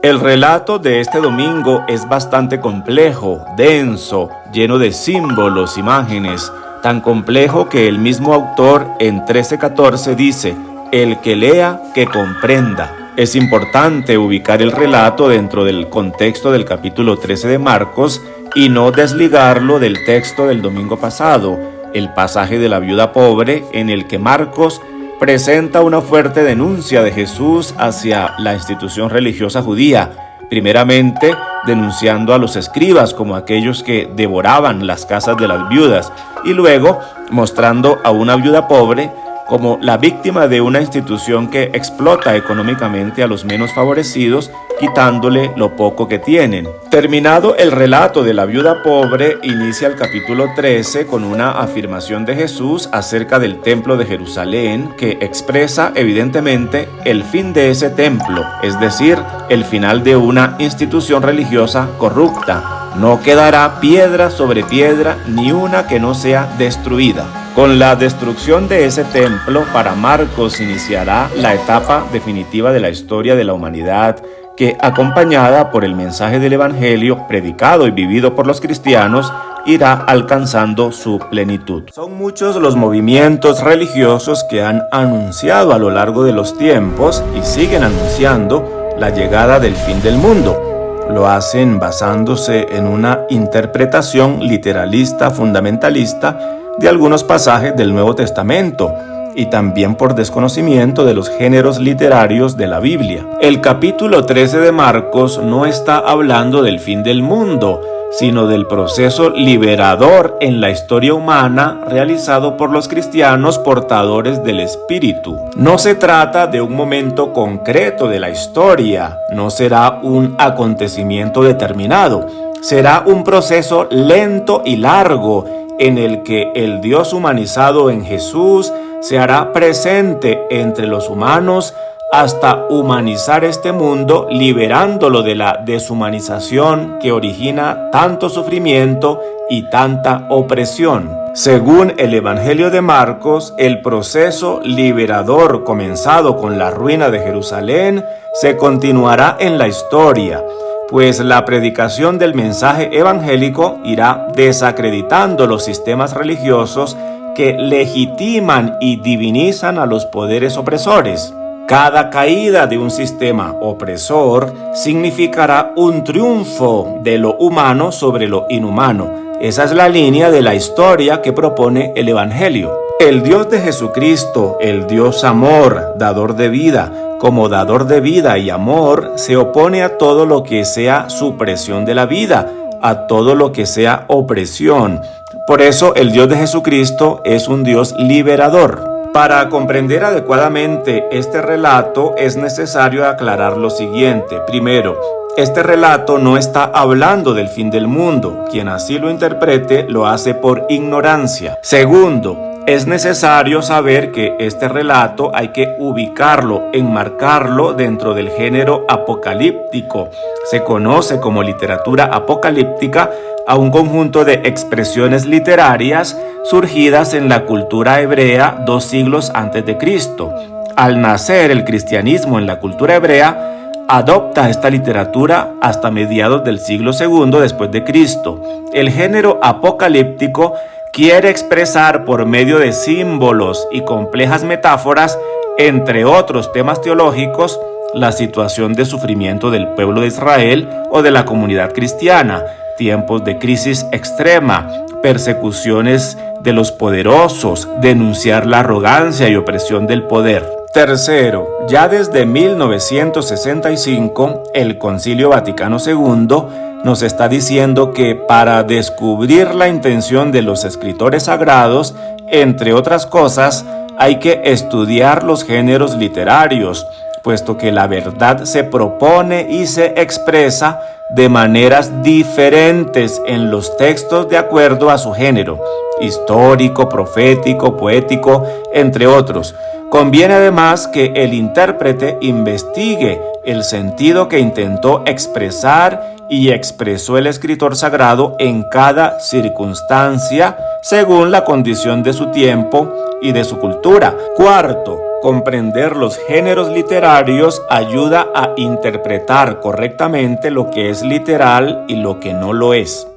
El relato de este domingo es bastante complejo, denso, lleno de símbolos, imágenes, tan complejo que el mismo autor en 13:14 dice: el que lea, que comprenda. Es importante ubicar el relato dentro del contexto del capítulo 13 de Marcos y no desligarlo del texto del domingo pasado, el pasaje de la viuda pobre, en el que Marcos presenta una fuerte denuncia de Jesús hacia la institución religiosa judía, primeramente denunciando a los escribas como aquellos que devoraban las casas de las viudas, y luego mostrando a una viuda pobre como la víctima de una institución que explota económicamente a los menos favorecidos, quitándole lo poco que tienen. Terminado el relato de la viuda pobre, inicia el capítulo 13 con una afirmación de Jesús acerca del templo de Jerusalén que expresa evidentemente el fin de ese templo, es decir, el final de una institución religiosa corrupta. No quedará piedra sobre piedra, ni una que no sea destruida. Con la destrucción de ese templo, para Marcos iniciará la etapa definitiva de la historia de la humanidad, que, acompañada por el mensaje del Evangelio predicado y vivido por los cristianos, irá alcanzando su plenitud. Son muchos los movimientos religiosos que han anunciado a lo largo de los tiempos y siguen anunciando la llegada del fin del mundo. Lo hacen basándose en una interpretación literalista, fundamentalista de algunos pasajes del Nuevo Testamento y también por desconocimiento de los géneros literarios de la Biblia. El capítulo 13 de Marcos no está hablando del fin del mundo, sino del proceso liberador en la historia humana realizado por los cristianos portadores del Espíritu. No se trata de un momento concreto de la historia, no será un acontecimiento determinado, será un proceso lento y largo en el que el Dios humanizado en Jesús se hará presente entre los humanos hasta humanizar este mundo, liberándolo de la deshumanización que origina tanto sufrimiento y tanta opresión. Según el Evangelio de Marcos, el proceso liberador comenzado con la ruina de Jerusalén se continuará en la historia, pues la predicación del mensaje evangélico irá desacreditando los sistemas religiosos que legitiman y divinizan a los poderes opresores. Cada caída de un sistema opresor significará un triunfo de lo humano sobre lo inhumano. Esa es la línea de la historia que propone el Evangelio. El Dios de Jesucristo, el Dios amor, dador de vida, como dador de vida y amor, se opone a todo lo que sea supresión de la vida, a todo lo que sea opresión. Por eso el Dios de Jesucristo es un Dios liberador. Para comprender adecuadamente este relato es necesario aclarar lo siguiente. Primero, este relato no está hablando del fin del mundo. Quien así lo interprete lo hace por ignorancia. Segundo, es necesario saber que este relato hay que ubicarlo, enmarcarlo dentro del género apocalíptico. Se conoce como literatura apocalíptica a un conjunto de expresiones literarias surgidas en la cultura hebrea 2 siglos antes de Cristo. Al nacer el cristianismo en la cultura hebrea, adopta esta literatura hasta mediados del siglo II después de Cristo. El género apocalíptico quiere expresar por medio de símbolos y complejas metáforas, entre otros temas teológicos, la situación de sufrimiento del pueblo de Israel o de la comunidad cristiana, tiempos de crisis extrema, persecuciones de los poderosos, denunciar la arrogancia y opresión del poder. Tercero, ya desde 1965, el Concilio Vaticano II nos está diciendo que para descubrir la intención de los escritores sagrados, entre otras cosas, hay que estudiar los géneros literarios, puesto que la verdad se propone y se expresa de maneras diferentes en los textos de acuerdo a su género, histórico, profético, poético, entre otros. Conviene además que el intérprete investigue el sentido que intentó expresar y expresó el escritor sagrado en cada circunstancia según la condición de su tiempo y de su cultura. Cuarto, Comprender los géneros literarios ayuda a interpretar correctamente lo que es literal y lo que no lo es.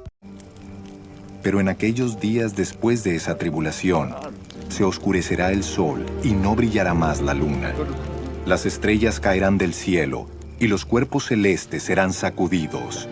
Pero en aquellos días después de esa tribulación, se oscurecerá el sol y no brillará más la luna. Las estrellas caerán del cielo y los cuerpos celestes serán sacudidos.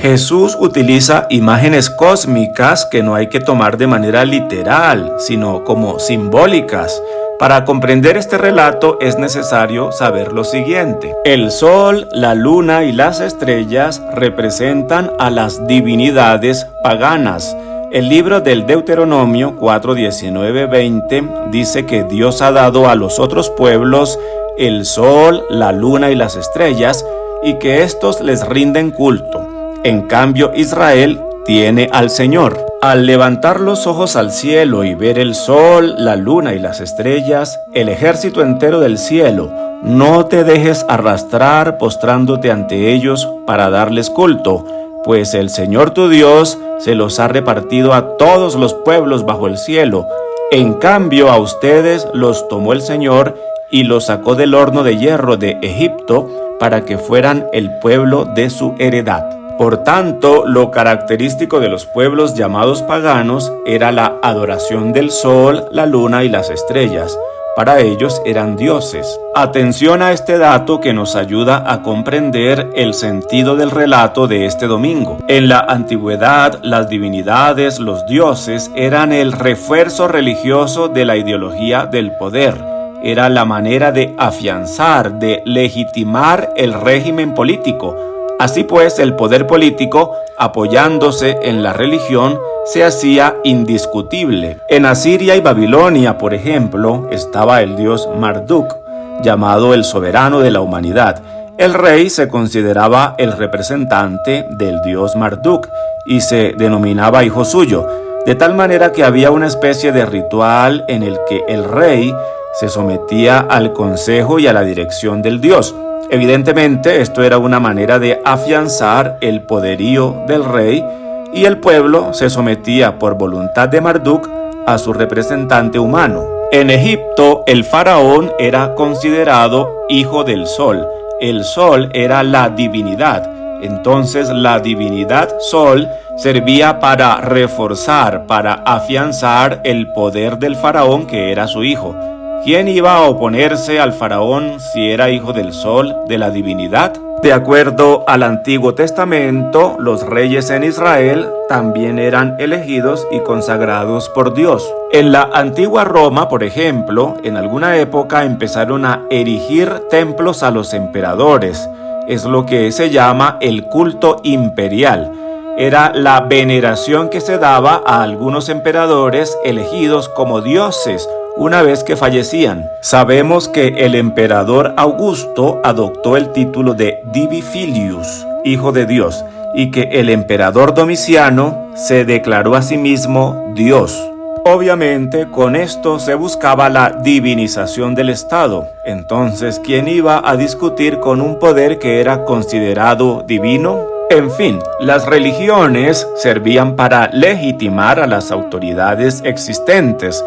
Jesús utiliza imágenes cósmicas que no hay que tomar de manera literal, sino como simbólicas. Para comprender este relato es necesario saber lo siguiente. El sol, la luna y las estrellas representan a las divinidades paganas. El libro del Deuteronomio 4:19-20 dice que Dios ha dado a los otros pueblos el sol, la luna y las estrellas y que éstos les rinden culto. En cambio, Israel tiene al Señor. Al levantar los ojos al cielo y ver el sol, la luna y las estrellas, el ejército entero del cielo, no te dejes arrastrar postrándote ante ellos para darles culto, pues el Señor tu Dios se los ha repartido a todos los pueblos bajo el cielo. En cambio, a ustedes los tomó el Señor y los sacó del horno de hierro de Egipto para que fueran el pueblo de su heredad. Por tanto, lo característico de los pueblos llamados paganos era la adoración del sol, la luna y las estrellas. Para ellos eran dioses. Atención a este dato que nos ayuda a comprender el sentido del relato de este domingo. En la antigüedad, las divinidades, los dioses, eran el refuerzo religioso de la ideología del poder. Era la manera de afianzar, de legitimar el régimen político. Así pues, el poder político, apoyándose en la religión, se hacía indiscutible. En Asiria y Babilonia, por ejemplo, estaba el dios Marduk, llamado el soberano de la humanidad. El rey se consideraba el representante del dios Marduk y se denominaba hijo suyo, de tal manera que había una especie de ritual en el que el rey se sometía al consejo y a la dirección del dios. Evidentemente, esto era una manera de afianzar el poderío del rey y el pueblo se sometía por voluntad de Marduk a su representante humano. En Egipto, el faraón era considerado hijo del sol. El sol era la divinidad. Entonces, la divinidad sol servía para reforzar, para afianzar el poder del faraón que era su hijo. ¿Quién iba a oponerse al faraón si era hijo del sol, de la divinidad? De acuerdo al Antiguo Testamento, los reyes en Israel también eran elegidos y consagrados por Dios. En la antigua Roma, por ejemplo, en alguna época empezaron a erigir templos a los emperadores. Es lo que se llama el culto imperial. Era la veneración que se daba a algunos emperadores elegidos como dioses una vez que fallecían. Sabemos que el emperador Augusto adoptó el título de Divi Filius, hijo de Dios, y que el emperador Domiciano se declaró a sí mismo Dios. Obviamente, con esto se buscaba la divinización del Estado. Entonces, ¿quién iba a discutir con un poder que era considerado divino? En fin, las religiones servían para legitimar a las autoridades existentes.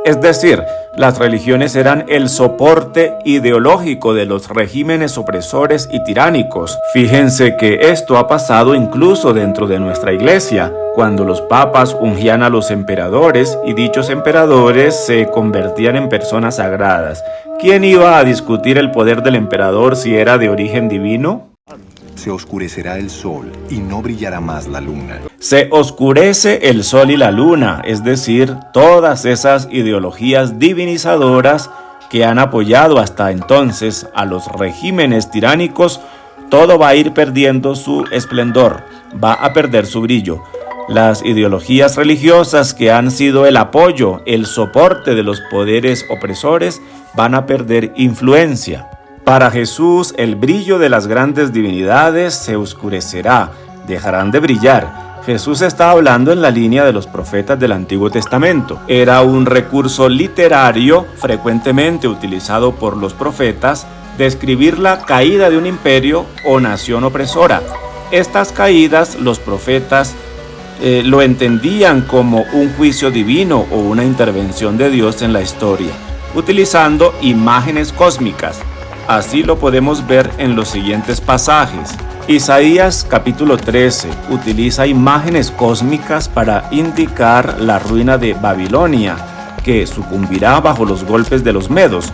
Es decir, las religiones eran el soporte ideológico de los regímenes opresores y tiránicos. Fíjense que esto ha pasado incluso dentro de nuestra iglesia, cuando los papas ungían a los emperadores y dichos emperadores se convertían en personas sagradas. ¿Quién iba a discutir el poder del emperador si era de origen divino? Se oscurecerá el sol y no brillará más la luna. Se oscurece el sol y la luna, es decir, todas esas ideologías divinizadoras que han apoyado hasta entonces a los regímenes tiránicos, todo va a ir perdiendo su esplendor, va a perder su brillo. Las ideologías religiosas que han sido el apoyo, el soporte de los poderes opresores, van a perder influencia. Para Jesús, el brillo de las grandes divinidades se oscurecerá, dejarán de brillar. Jesús está hablando en la línea de los profetas del Antiguo Testamento. Era un recurso literario frecuentemente utilizado por los profetas, describir la caída de un imperio o nación opresora. Estas caídas, los profetas lo entendían como un juicio divino o una intervención de Dios en la historia. utilizando imágenes cósmicas. Así lo podemos ver en los siguientes pasajes. Isaías capítulo 13 utiliza imágenes cósmicas para indicar la ruina de Babilonia, que sucumbirá bajo los golpes de los medos.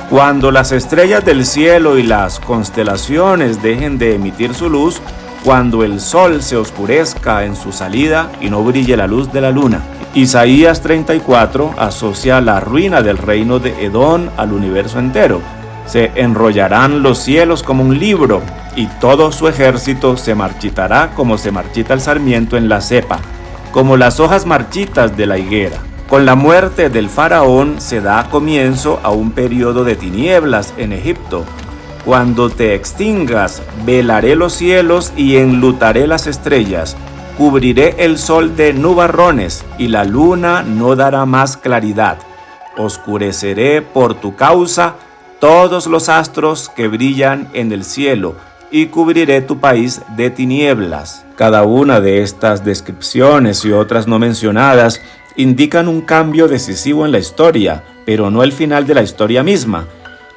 Cuando las estrellas del cielo y las constelaciones dejen de emitir su luz, cuando el sol se oscurezca en su salida y no brille la luz de la luna. Isaías 34 asocia la ruina del reino de Edom al universo entero. Se enrollarán los cielos como un libro, y todo su ejército se marchitará como se marchita el sarmiento en la cepa, como las hojas marchitas de la higuera. Con la muerte del faraón se da comienzo a un periodo de tinieblas en Egipto. Cuando te extingas, velaré los cielos y enlutaré las estrellas. Cubriré el sol de nubarrones y la luna no dará más claridad. Oscureceré por tu causa todos los astros que brillan en el cielo y cubriré tu país de tinieblas. Cada una de estas descripciones y otras no mencionadas indican un cambio decisivo en la historia, pero no el final de la historia misma.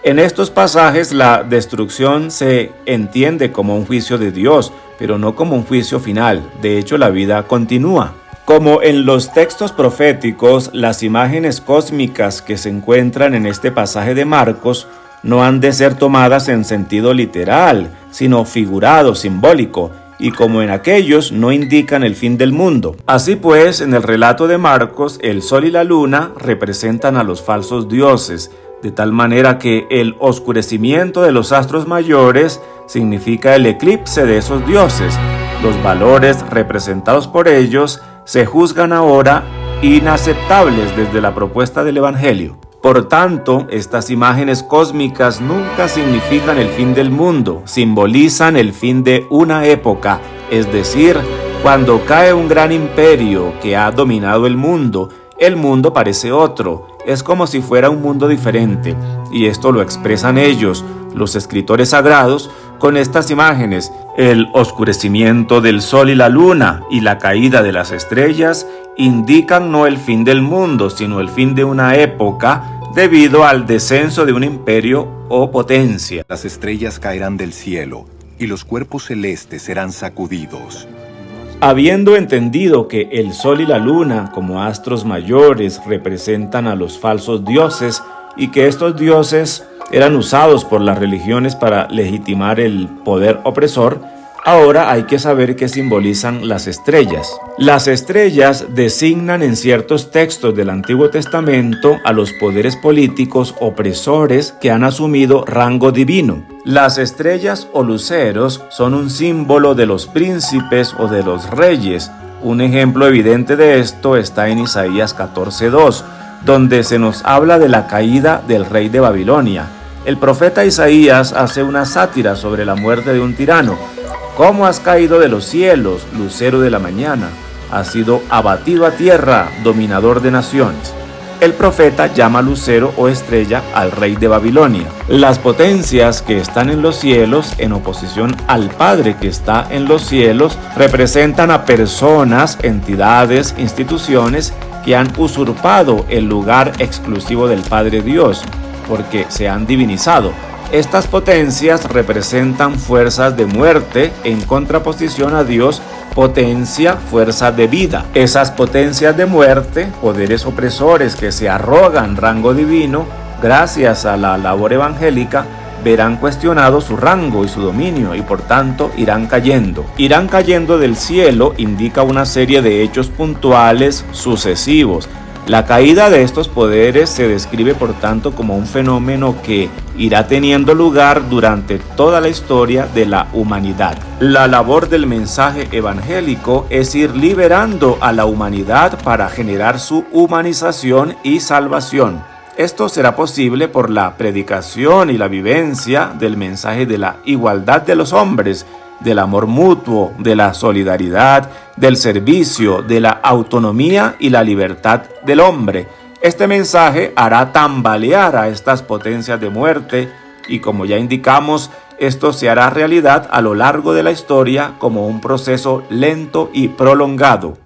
En estos pasajes la destrucción se entiende como un juicio de Dios, pero no como un juicio final. De hecho, la vida continúa. Como en los textos proféticos, las imágenes cósmicas que se encuentran en este pasaje de Marcos no han de ser tomadas en sentido literal, sino figurado, simbólico, y como en aquellos no indican el fin del mundo. Así pues, en el relato de Marcos, el sol y la luna representan a los falsos dioses, de tal manera que el oscurecimiento de los astros mayores significa el eclipse de esos dioses. Los valores representados por ellos se juzgan ahora inaceptables desde la propuesta del Evangelio. Por tanto, estas imágenes cósmicas nunca significan el fin del mundo, simbolizan el fin de una época, es decir, cuando cae un gran imperio que ha dominado el mundo parece otro, es como si fuera un mundo diferente, y esto lo expresan ellos, los escritores sagrados, con estas imágenes. El oscurecimiento del sol y la luna y la caída de las estrellas indican no el fin del mundo, sino el fin de una época debido al descenso de un imperio o potencia. Las estrellas caerán del cielo y los cuerpos celestes serán sacudidos. Habiendo entendido que el sol y la luna como astros mayores representan a los falsos dioses y que estos dioses eran usados por las religiones para legitimar el poder opresor, ahora hay que saber qué simbolizan las estrellas. Las estrellas designan en ciertos textos del Antiguo Testamento a los poderes políticos opresores que han asumido rango divino. Las estrellas o luceros son un símbolo de los príncipes o de los reyes. Un ejemplo evidente de esto está en Isaías 14:2, donde se nos habla de la caída del rey de Babilonia. El profeta Isaías hace una sátira sobre la muerte de un tirano. ¿Cómo has caído de los cielos, lucero de la mañana? Has sido abatido a tierra, dominador de naciones. El profeta llama lucero o estrella al rey de Babilonia. Las potencias que están en los cielos, en oposición al Padre que está en los cielos, representan a personas, entidades, instituciones que han usurpado el lugar exclusivo del Padre Dios, porque se han divinizado. Estas potencias representan fuerzas de muerte en contraposición a Dios, potencia, fuerza de vida. Esas potencias de muerte, poderes opresores que se arrogan rango divino, gracias a la labor evangélica, verán cuestionado su rango y su dominio y por tanto irán cayendo. Irán cayendo del cielo indica una serie de hechos puntuales sucesivos. La caída de estos poderes se describe por tanto como un fenómeno que irá teniendo lugar durante toda la historia de la humanidad. La labor del mensaje evangélico es ir liberando a la humanidad para generar su humanización y salvación. Esto será posible por la predicación y la vivencia del mensaje de la igualdad de los hombres, del amor mutuo, de la solidaridad, del servicio, de la autonomía y la libertad del hombre. Este mensaje hará tambalear a estas potencias de muerte y, como ya indicamos, esto se hará realidad a lo largo de la historia como un proceso lento y prolongado.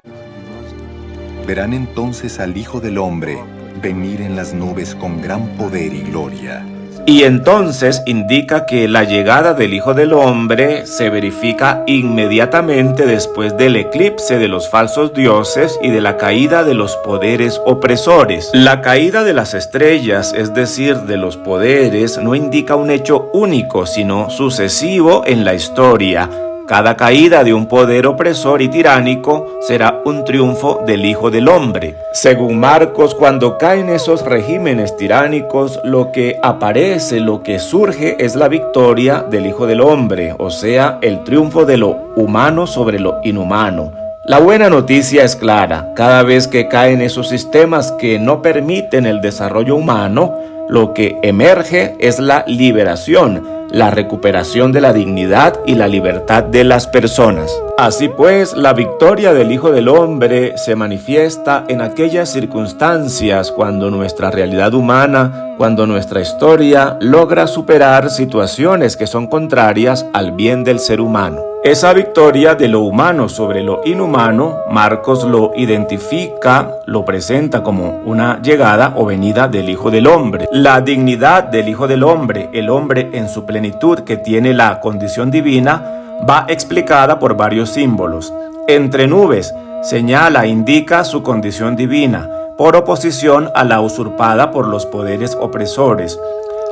Verán entonces al Hijo del Hombre venir en las nubes con gran poder y gloria. Y entonces indica que la llegada del Hijo del Hombre se verifica inmediatamente después del eclipse de los falsos dioses y de la caída de los poderes opresores. La caída de las estrellas, es decir, de los poderes, no indica un hecho único, sino sucesivo en la historia. Cada caída de un poder opresor y tiránico será un triunfo del Hijo del Hombre. Según Marcos, cuando caen esos regímenes tiránicos, lo que aparece, lo que surge es la victoria del Hijo del Hombre, o sea, el triunfo de lo humano sobre lo inhumano. La buena noticia es clara: cada vez que caen esos sistemas que no permiten el desarrollo humano, lo que emerge es la liberación, la recuperación de la dignidad y la libertad de las personas. Así pues, la victoria del Hijo del Hombre se manifiesta en aquellas circunstancias cuando nuestra realidad humana, cuando nuestra historia logra superar situaciones que son contrarias al bien del ser humano. Esa victoria de lo humano sobre lo inhumano, Marcos lo identifica, lo presenta como una llegada o venida del Hijo del Hombre. La dignidad del Hijo del Hombre, el hombre en su plenitud que tiene la condición divina, va explicada por varios símbolos. Entre nubes señala, indica su condición divina, por oposición a la usurpada por los poderes opresores.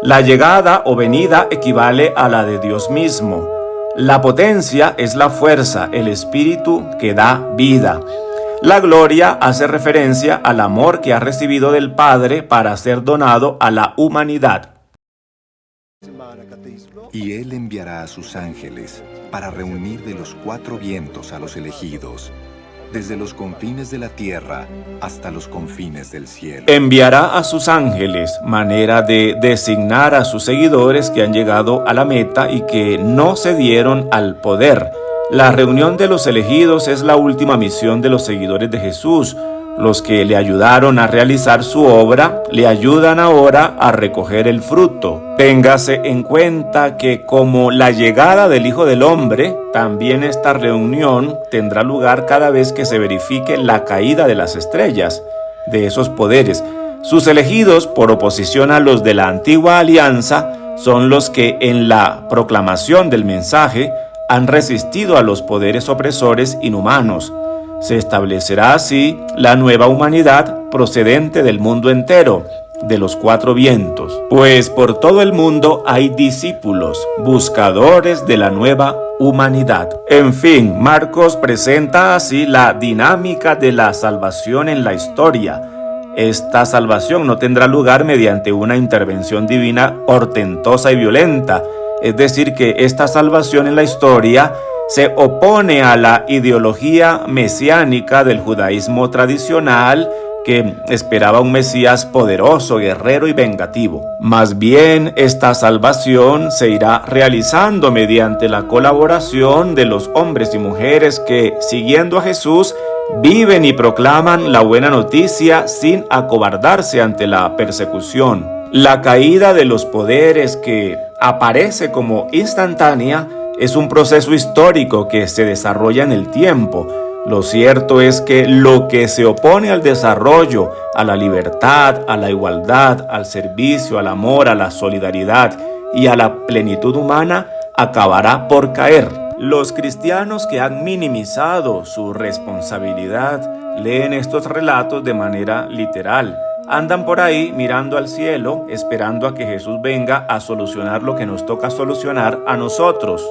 La llegada o venida equivale a la de Dios mismo. La potencia es la fuerza, el espíritu que da vida. La gloria hace referencia al amor que ha recibido del Padre para ser donado a la humanidad. Y él enviará a sus ángeles para reunir de los cuatro vientos a los elegidos, desde los confines de la tierra hasta los confines del cielo. Enviará a sus ángeles, manera de designar a sus seguidores que han llegado a la meta y que no cedieron al poder. La reunión de los elegidos es la última misión de los seguidores de Jesús. Los que le ayudaron a realizar su obra, le ayudan ahora a recoger el fruto. Téngase en cuenta que como la llegada del Hijo del Hombre, también esta reunión tendrá lugar cada vez que se verifique la caída de las estrellas, de esos poderes. Sus elegidos, por oposición a los de la antigua alianza, son los que en la proclamación del mensaje han resistido a los poderes opresores inhumanos. Se establecerá así la nueva humanidad procedente del mundo entero, de los cuatro vientos. Pues por todo el mundo hay discípulos, buscadores de la nueva humanidad. En fin, Marcos presenta así la dinámica de la salvación en la historia. Esta salvación no tendrá lugar mediante una intervención divina portentosa y violenta. Es decir, que esta salvación en la historia se opone a la ideología mesiánica del judaísmo tradicional que esperaba un Mesías poderoso, guerrero y vengativo. Más bien, esta salvación se irá realizando mediante la colaboración de los hombres y mujeres que, siguiendo a Jesús, viven y proclaman la buena noticia sin acobardarse ante la persecución. La caída de los poderes, que aparece como instantánea, es un proceso histórico que se desarrolla en el tiempo. Lo cierto es que lo que se opone al desarrollo, a la libertad, a la igualdad, al servicio, al amor, a la solidaridad y a la plenitud humana, acabará por caer. Los cristianos que han minimizado su responsabilidad leen estos relatos de manera literal. Andan por ahí mirando al cielo, esperando a que Jesús venga a solucionar lo que nos toca solucionar a nosotros.